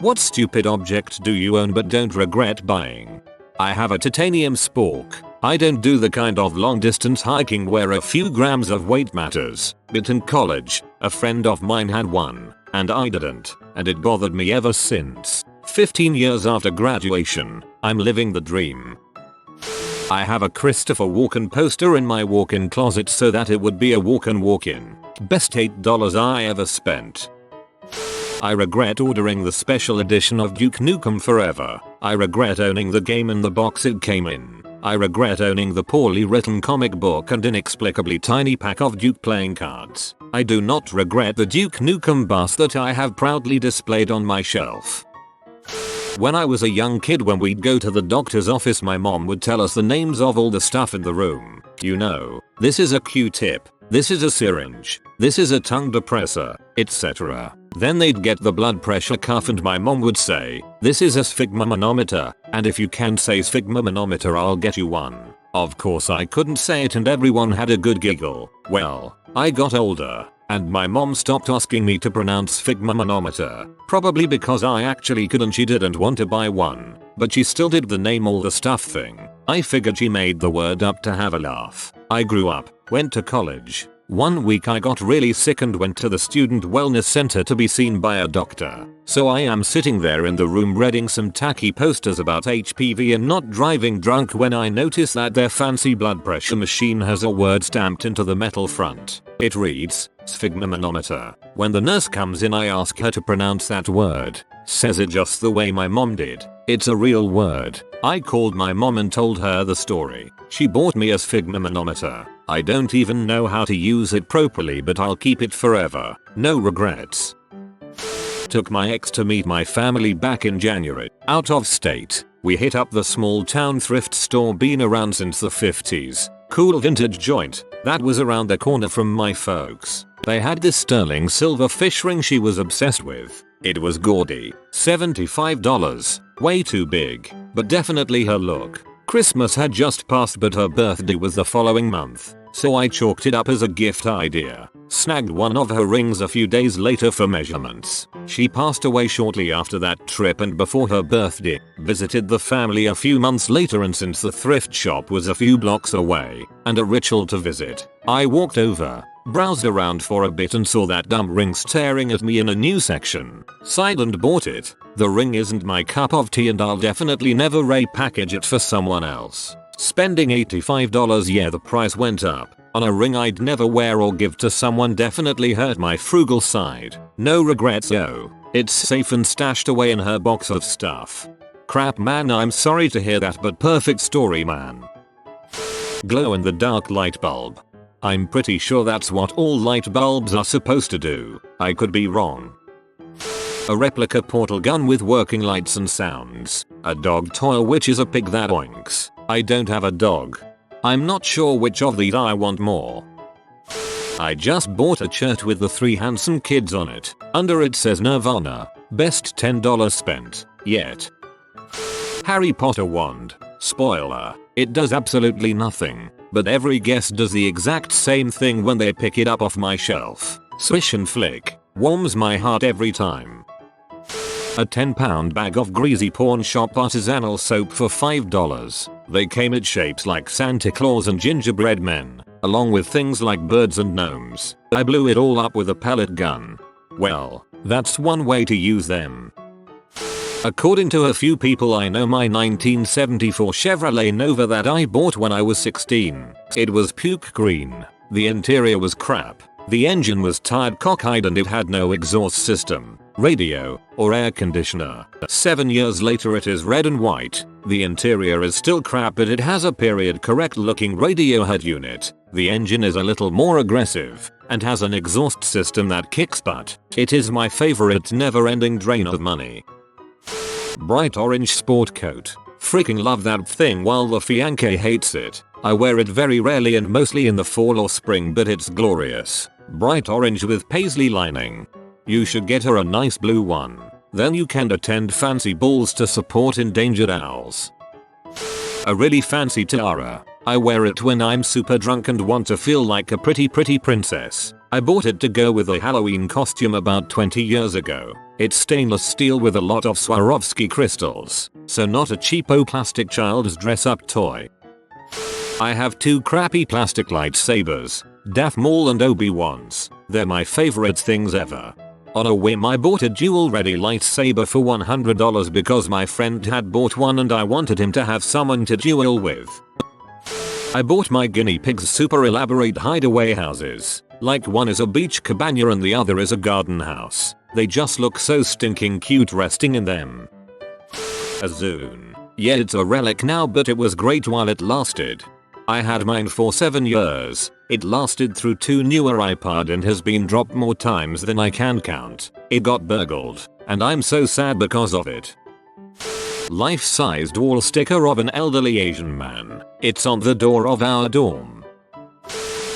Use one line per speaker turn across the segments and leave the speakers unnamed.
What stupid object do you own but don't regret buying? I have a titanium spork. I don't do the kind of long distance hiking where a few grams of weight matters, but in college, a friend of mine had one, and I didn't, and it bothered me ever since. 15 years after graduation, I'm living the dream. I have a Christopher Walken poster in my walk-in closet so that it would be a walk-in walk-in. Best $8 I ever spent. I regret ordering the special edition of Duke Nukem Forever. I regret owning the game in the box it came in. I regret owning the poorly written comic book and inexplicably tiny pack of Duke playing cards. I do not regret the Duke Nukem bust that I have proudly displayed on my shelf. When I was a young kid, when we'd go to the doctor's office, my mom would tell us the names of all the stuff in the room. You know, this is a Q-tip, this is a syringe, this is a tongue depressor, etc. Then they'd get the blood pressure cuff and my mom would say, this is a sphygmomanometer, and if you can say sphygmomanometer I'll get you one. Of course I couldn't say it and everyone had a good giggle. Well, I got older, and my mom stopped asking me to pronounce sphygmomanometer, probably because I actually could and she didn't want to buy one, but she still did the name all the stuff thing. I figured she made the word up to have a laugh. I grew up, went to college. One week I got really sick and went to the student wellness center to be seen by a doctor. So I am sitting there in the room reading some tacky posters about HPV and not driving drunk when I notice that their fancy blood pressure machine has a word stamped into the metal front. It reads, sphygmomanometer. When the nurse comes in I ask her to pronounce that word. Says it just the way my mom did. It's a real word. I called my mom and told her the story. She bought me a sphygmomanometer. I don't even know how to use it properly, but I'll keep it forever. No regrets. Took my ex to meet my family back in January. Out of state. We hit up the small town thrift store, been around since the 50s. Cool vintage joint that was around the corner from my folks. They had this sterling silver fish ring she was obsessed with. It was gaudy. $75. Way too big, but definitely her look. Christmas had just passed but her birthday was the following month, so I chalked it up as a gift idea. Snagged one of her rings a few days later for measurements. She passed away shortly after that trip and before her birthday. Visited the family a few months later, and since the thrift shop was a few blocks away and a ritual to visit, I walked over, browsed around for a bit and saw that dumb ring staring at me in a new section. Sighed and bought it. The ring isn't my cup of tea and I'll definitely never repackage it for someone else. Spending $85, yeah, the price went up, on a ring I'd never wear or give to someone definitely hurt my frugal side. No regrets though. It's safe and stashed away in her box of stuff. Crap man, I'm sorry to hear that, but perfect story man. Glow in the dark light bulb. I'm pretty sure that's what all light bulbs are supposed to do. I could be wrong. A replica portal gun with working lights and sounds. A dog toy which is a pig that oinks. I don't have a dog. I'm not sure which of these I want more. I just bought a shirt with the 3 handsome kids on it. Under it says Nirvana. Best $10 spent yet. Harry Potter wand. Spoiler, it does absolutely nothing, but every guest does the exact same thing when they pick it up off my shelf. Swish and flick. Warms my heart every time. A 10-pound bag of greasy pawn shop artisanal soap for $5. They came in shapes like Santa Claus and gingerbread men, along with things like birds and gnomes. I blew it all up with a pellet gun. Well, that's one way to use them. According to a few people I know, my 1974 Chevrolet Nova that I bought when I was 16. It was puke green. The interior was crap. The engine was tired cockeyed and it had no exhaust system, radio, or air conditioner. 7 years later it is red and white. The interior is still crap but it has a period correct looking radio head unit. The engine is a little more aggressive and has an exhaust system that kicks butt. It is my favorite never ending drain of money. Bright orange sport coat. Freaking love that thing while the fiancé hates it. I wear it very rarely and mostly in the fall or spring, but it's glorious. Bright orange with paisley lining. You should get her a nice blue one. Then you can attend fancy balls to support endangered owls. A really fancy tiara. I wear it when I'm super drunk and want to feel like a pretty princess. I bought it to go with a Halloween costume about 20 years ago. It's stainless steel with a lot of Swarovski crystals, so not a cheapo plastic child's dress up toy. I have 2 crappy plastic lightsabers, Darth Maul and Obi-Wan's. They're my favorite things ever. On a whim I bought a dual-ready lightsaber for $100 because my friend had bought one and I wanted him to have someone to duel with. I bought my guinea pigs super elaborate hideaway houses. Like one is a beach cabana and the other is a garden house. They just look so stinking cute resting in them. A Zune. Yeah, it's a relic now but it was great while it lasted. I had mine for 7 years. It lasted through 2 newer iPod and has been dropped more times than I can count. It got burgled, and I'm so sad because of it. Life-sized wall sticker of an elderly Asian man. It's on the door of our dorm.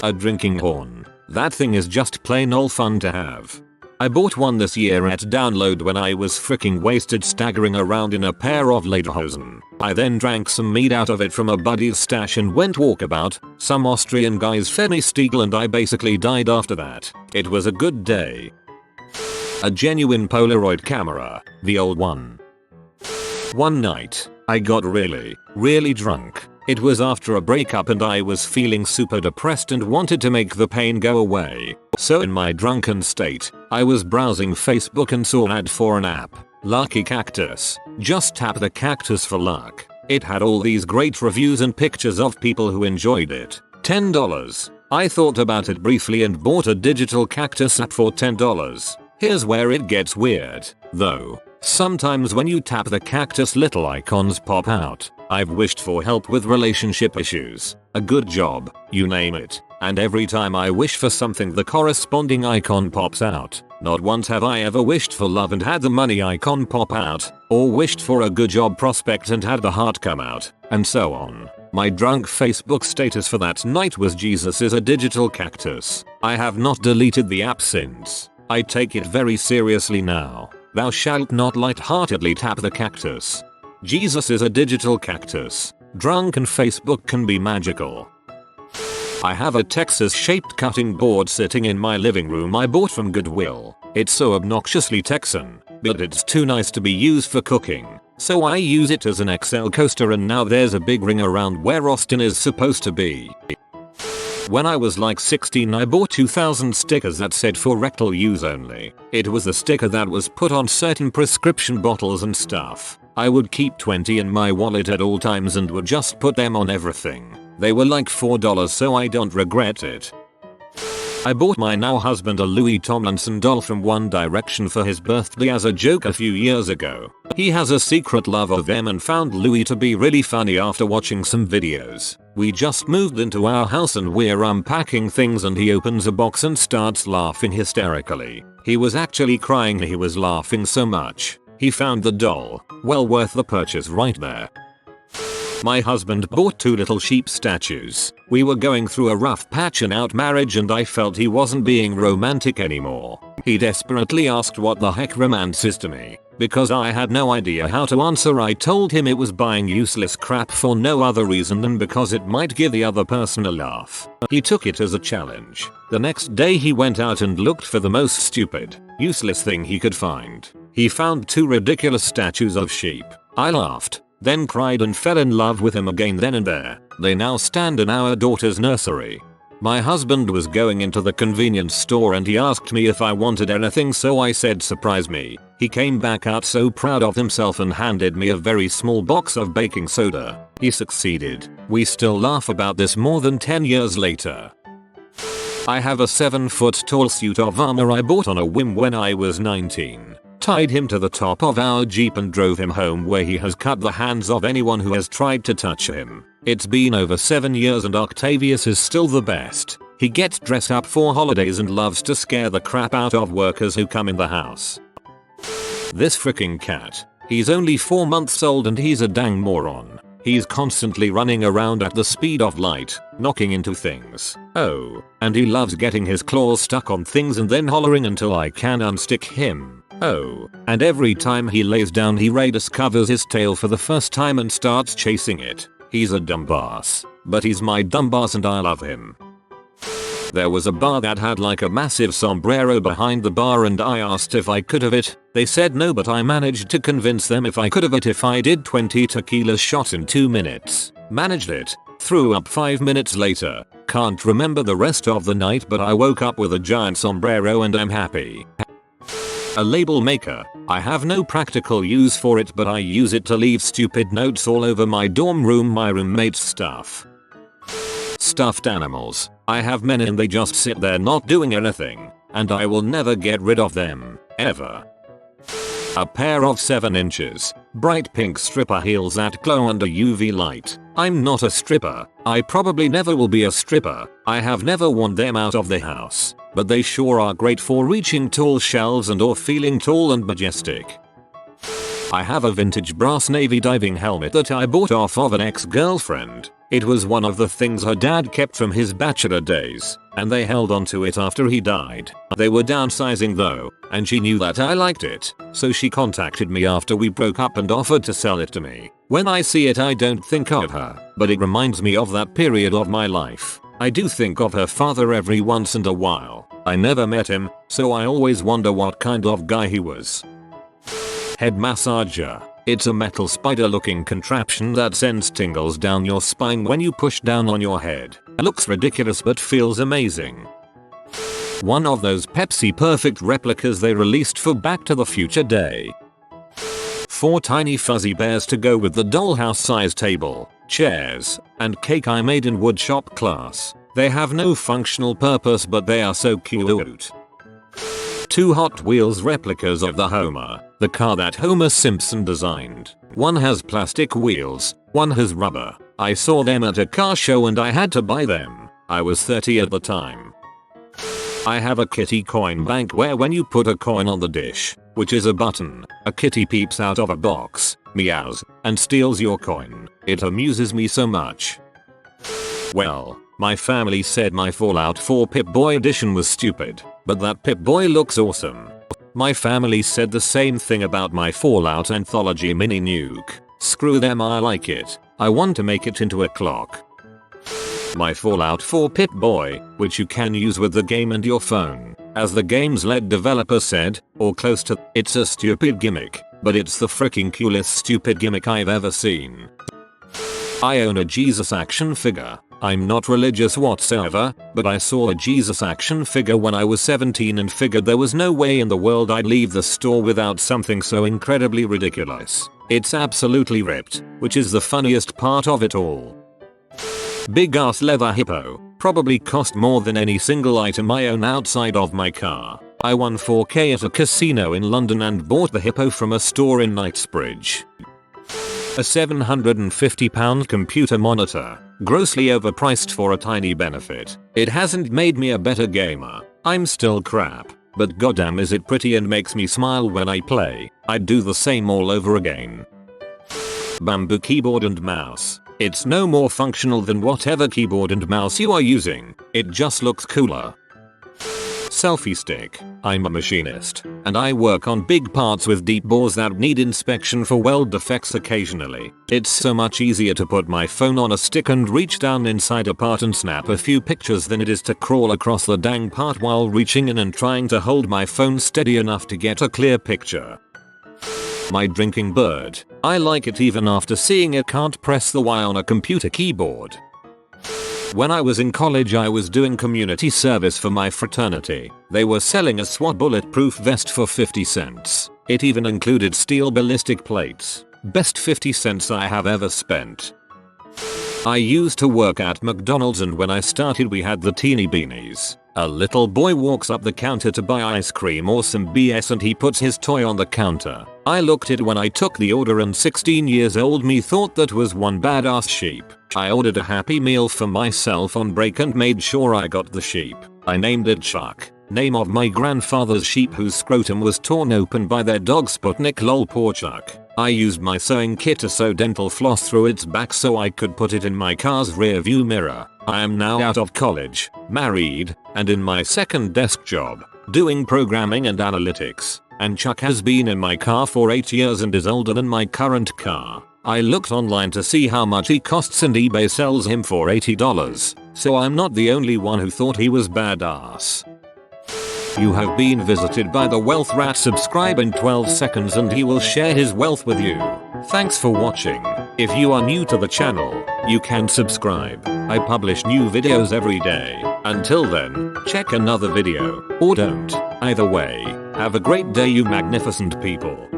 A drinking horn. That thing is just plain old fun to have. I bought one this year at download when I was freaking wasted staggering around in a pair of lederhosen. I then drank some mead out of it from a buddy's stash and went walkabout. Some Austrian guys fed me Stiegel and I basically died after that. It was a good day. A genuine Polaroid camera, the old one. One night, I got really drunk. It was after a breakup and I was feeling super depressed and wanted to make the pain go away. So in my drunken state, I was browsing Facebook and saw an ad for an app. Lucky Cactus. Just tap the cactus for luck. It had all these great reviews and pictures of people who enjoyed it. $10. I thought about it briefly and bought a digital cactus app for $10. Here's where it gets weird, though. Sometimes when you tap the cactus little icons pop out. I've wished for help with relationship issues, a good job, you name it, and every time I wish for something the corresponding icon pops out. Not once have I ever wished for love and had the money icon pop out, or wished for a good job prospect and had the heart come out, and so on. My drunk Facebook status for that night was Jesus is a digital cactus. I have not deleted the app since. I take it very seriously now. Thou shalt not lightheartedly tap the cactus. Jesus is a digital cactus. Drunken Facebook can be magical. I have a Texas-shaped cutting board sitting in my living room I bought from Goodwill. It's so obnoxiously Texan, but it's too nice to be used for cooking. So I use it as an Excel coaster and now there's a big ring around where Austin is supposed to be. When I was like 16 I bought 2,000 stickers that said for rectal use only. It was a sticker that was put on certain prescription bottles and stuff. I would keep 20 in my wallet at all times and would just put them on everything. They were like $4 so I don't regret it. I bought my now husband a Louis Tomlinson doll from One Direction for his birthday as a joke a few years ago. He has a secret love of them and found Louis to be really funny after watching some videos. We just moved into our house and we're unpacking things and he opens a box and starts laughing hysterically. He was actually crying, he was laughing so much. He found the doll. Well worth the purchase right there. My husband bought 2 little sheep statues. We were going through a rough patch in our marriage and I felt he wasn't being romantic anymore. He desperately asked what the heck romance is to me. Because I had no idea how to answer, I told him it was buying useless crap for no other reason than because it might give the other person a laugh. He took it as a challenge. The next day he went out and looked for the most stupid, useless thing he could find. He found 2 ridiculous statues of sheep. I laughed, then cried and fell in love with him again then and there. They now stand in our daughter's nursery. My husband was going into the convenience store and he asked me if I wanted anything, so I said surprise me. He came back out so proud of himself and handed me a very small box of baking soda. He succeeded. We still laugh about this more than 10 years later. I have a 7-foot tall suit of armor I bought on a whim when I was 19. Tied him to the top of our Jeep and drove him home, where he has cut the hands of anyone who has tried to touch him. It's been over 7 years and Octavius is still the best. He gets dressed up for holidays and loves to scare the crap out of workers who come in the house. This freaking cat. He's only 4 months old and he's a dang moron. He's constantly running around at the speed of light, knocking into things. Oh, and he loves getting his claws stuck on things and then hollering until I can unstick him. Oh, and every time he lays down he rediscovers his tail for the first time and starts chasing it. He's a dumbass, but he's my dumbass and I love him. There was a bar that had like a massive sombrero behind the bar and I asked if I could have it. They said no, but I managed to convince them if I could have it if I did 20 tequila shots in 2 minutes. Managed it. Threw up 5 minutes later. Can't remember the rest of the night, but I woke up with a giant sombrero and I'm happy. A label maker. I have no practical use for it, but I use it to leave stupid notes all over my dorm room, my roommate's stuff. Stuffed animals. I have many and they just sit there not doing anything, and I will never get rid of them, ever. A pair of 7 inches, bright pink stripper heels that glow under UV light. I'm not a stripper. I probably never will be a stripper. I have never worn them out of the house, but they sure are great for reaching tall shelves and or feeling tall and majestic. I have a vintage brass navy diving helmet that I bought off of an ex-girlfriend. It was one of the things her dad kept from his bachelor days, and they held onto it after he died. They were downsizing though, and she knew that I liked it, so she contacted me after we broke up and offered to sell it to me. When I see it I don't think of her, but it reminds me of that period of my life. I do think of her father every once in a while. I never met him, so I always wonder what kind of guy he was. Head massager. It's a metal spider looking contraption that sends tingles down your spine when you push down on your head. Looks ridiculous but feels amazing. One of those Pepsi Perfect replicas they released for Back to the Future Day. 4 tiny fuzzy bears to go with the dollhouse size table, chairs, and cake I made in woodshop class. They have no functional purpose but they are so cute. 2 Hot Wheels replicas of the Homer, the car that Homer Simpson designed. One has plastic wheels, one has rubber. I saw them at a car show and I had to buy them. I was 30 at the time. I have a kitty coin bank where when you put a coin on the dish, which is a button, a kitty peeps out of a box, meows, and steals your coin. It amuses me so much. Well, my family said my Fallout 4 Pip-Boy edition was stupid, but that Pip-Boy looks awesome. My family said the same thing about my Fallout Anthology mini nuke. Screw them, I like it. I want to make it into a clock. My Fallout 4 Pip-Boy, which you can use with the game and your phone, as the game's lead developer said, or close to, it's a stupid gimmick, but it's the freaking coolest stupid gimmick I've ever seen. I own a Jesus action figure. I'm not religious whatsoever, but I saw a Jesus action figure when I was 17 and figured there was no way in the world I'd leave the store without something so incredibly ridiculous. It's absolutely ripped, which is the funniest part of it all. Big ass leather hippo, probably cost more than any single item I own outside of my car. I won 4k at a casino in London and bought the hippo from a store in Knightsbridge. A £750 computer monitor, grossly overpriced for a tiny benefit. It hasn't made me a better gamer. I'm still crap, but goddamn is it pretty and makes me smile when I play. I'd do the same all over again. Bamboo keyboard and mouse. It's no more functional than whatever keyboard and mouse you are using. It just looks cooler. Selfie stick. I'm a machinist, and I work on big parts with deep bores that need inspection for weld defects occasionally. It's so much easier to put my phone on a stick and reach down inside a part and snap a few pictures than it is to crawl across the dang part while reaching in and trying to hold my phone steady enough to get a clear picture. My drinking bird. I like it even after seeing it can't press the Y on a computer keyboard. When I was in college I was doing community service for my fraternity. They were selling a SWAT bulletproof vest for 50 cents. It even included steel ballistic plates. Best 50 cents I have ever spent. I used to work at McDonald's and when I started we had the teeny beanies. A little boy walks up the counter to buy ice cream or some BS and he puts his toy on the counter. I looked at it when I took the order and 16 years old me thought that was one badass sheep. I ordered a Happy Meal for myself on break and made sure I got the sheep. I named it Chuck, name of my grandfather's sheep whose scrotum was torn open by their dog Sputnik. Lol, poor Chuck. I used my sewing kit to sew dental floss through its back so I could put it in my car's rear view mirror. I am now out of college, married, and in my second desk job, doing programming and analytics, and Chuck has been in my car for 8 years and is older than my current car. I looked online to see how much he costs and eBay sells him for $80, so I'm not the only one who thought he was badass. You have been visited by the Wealth Rat. Subscribe in 12 seconds and he will share his wealth with you. Thanks for watching. If you are new to the channel, you can subscribe. I publish new videos every day. Until then, check another video, or don't. Either way, have a great day you magnificent people.